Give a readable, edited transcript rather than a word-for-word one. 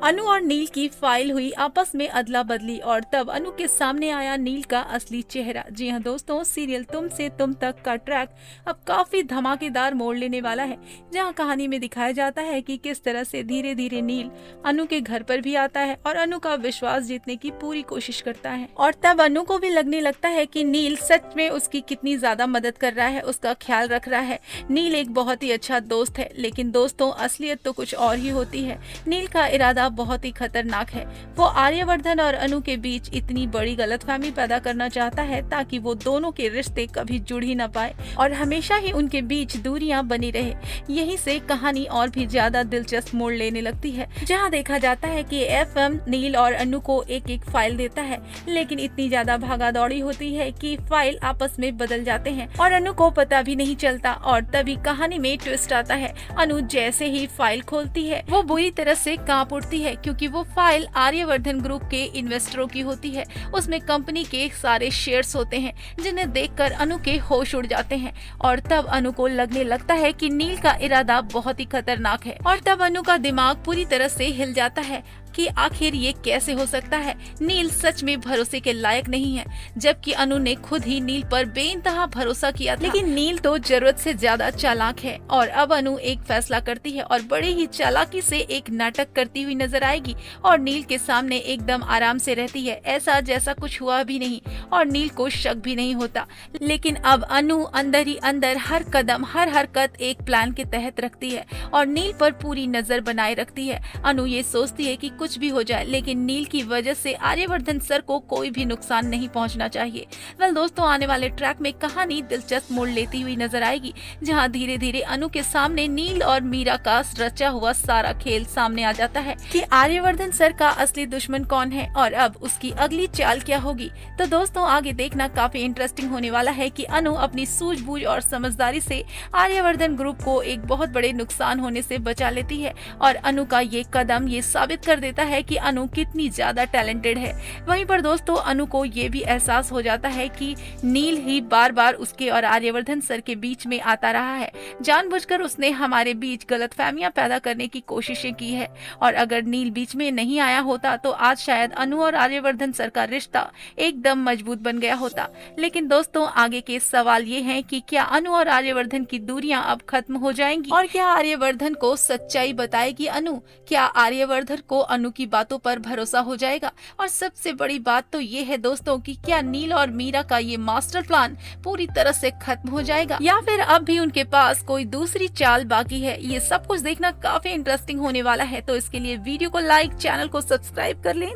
अनु और नील की फाइल हुई आपस में अदला बदली और तब अनु के सामने आया नील का असली चेहरा। जी हाँ दोस्तों, सीरियल तुम से तुम तक का ट्रैक अब काफी धमाकेदार मोड़ लेने वाला है, जहाँ कहानी में दिखाया जाता है कि किस तरह से धीरे धीरे नील अनु के घर पर भी आता है और अनु का विश्वास जीतने की पूरी कोशिश करता है। और तब अनु को भी लगने लगता है कि नील सच में उसकी कितनी ज्यादा मदद कर रहा है, उसका ख्याल रख रहा है। नील एक बहुत ही अच्छा दोस्त है, लेकिन दोस्तों असलियत तो कुछ और ही होती है। नील का इरादा बहुत ही खतरनाक है। वो आर्यवर्धन और अनु के बीच इतनी बड़ी गलतफहमी पैदा करना चाहता है ताकि वो दोनों के रिश्ते कभी जुड़ ही न पाए और हमेशा ही उनके बीच दूरियां बनी रहे। यहीं से कहानी और भी ज्यादा दिलचस्प मोड़ लेने लगती है, जहां देखा जाता है कि एफएम नील और अनु को एक एक फाइल देता है, लेकिन इतनी ज्यादा भागा दौड़ी होती है कि फाइल आपस में बदल जाते हैं और अनु को पता भी नहीं चलता। और तभी कहानी में ट्विस्ट आता है। अनु जैसे ही फाइल खोलती है वो बुरी तरह से कांप उठती है, क्योंकि वो फाइल आर्यवर्धन ग्रुप के इन्वेस्टरों की होती है। उसमें कंपनी के सारे शेयर्स होते हैं, जिन्हें देखकर अनु के होश उड़ जाते हैं। और तब अनु को लगने लगता है कि नील का इरादा बहुत ही खतरनाक है। और तब अनु का दिमाग पूरी तरह से हिल जाता है कि आखिर ये कैसे हो सकता है। नील सच में भरोसे के लायक नहीं है, जबकि अनु ने खुद ही नील पर बेइंतहा भरोसा किया था। लेकिन नील तो जरूरत से ज्यादा चालाक है और अब अनु एक फैसला करती है और बड़े ही चालाकी से एक नाटक करती हुई नजर आएगी और नील के सामने एकदम आराम से रहती है, ऐसा जैसा कुछ हुआ भी नहीं और नील को शक भी नहीं होता। लेकिन अब अनु अंदर ही अंदर हर कदम हर हरकत एक प्लान के तहत रखती है और नील पर पूरी नजर बनाए रखती है। अनु ये सोचती है कि कुछ भी हो जाए, लेकिन नील की वजह से आर्यवर्धन सर को कोई भी नुकसान नहीं पहुंचना चाहिए। वेल दोस्तों, आने वाले ट्रैक में कहानी दिलचस्प मोड़ लेती हुई नजर आएगी, जहां धीरे धीरे अनु के सामने नील और मीरा का रचा हुआ सारा खेल सामने आ जाता है कि आर्यवर्धन सर का असली दुश्मन कौन है और अब उसकी अगली चाल क्या होगी। तो दोस्तों आगे देखना काफी इंटरेस्टिंग होने वाला है कि अनु अपनी सूझबूझ और समझदारी से आर्यवर्धन ग्रुप को एक बहुत बड़े नुकसान होने से बचा लेती है और अनु का ये कदम ये साबित कर देता है कि अनु कितनी ज्यादा टैलेंटेड है। वहीं पर दोस्तों अनु को ये भी एहसास हो जाता है कि नील ही बार बार उसके और आर्यवर्धन सर के बीच में आता रहा है। जानबूझकर उसने हमारे बीच गलतफहमियां पैदा करने की कोशिशें की है और अगर नील बीच में नहीं आया होता तो आज शायद अनु और आर्यवर्धन सर का रिश्ता एकदम मजबूत बन गया होता। लेकिन दोस्तों आगे के सवाल ये हैं कि क्या अनु और आर्यवर्धन की दूरियां अब खत्म हो जाएंगी और क्या आर्यवर्धन को सच्चाई बताएगी अनु? क्या आर्यवर्धन को अनु की बातों पर भरोसा हो जाएगा? और सबसे बड़ी बात तो ये है दोस्तों कि क्या नील और मीरा का ये मास्टर प्लान पूरी तरह से खत्म हो जाएगा या फिर अब भी उनके पास कोई दूसरी चाल बाकी है? ये सब कुछ देखना काफी इंटरेस्टिंग होने वाला है, तो इसके लिए वीडियो को लाइक, चैनल को सब्सक्राइब कर लें।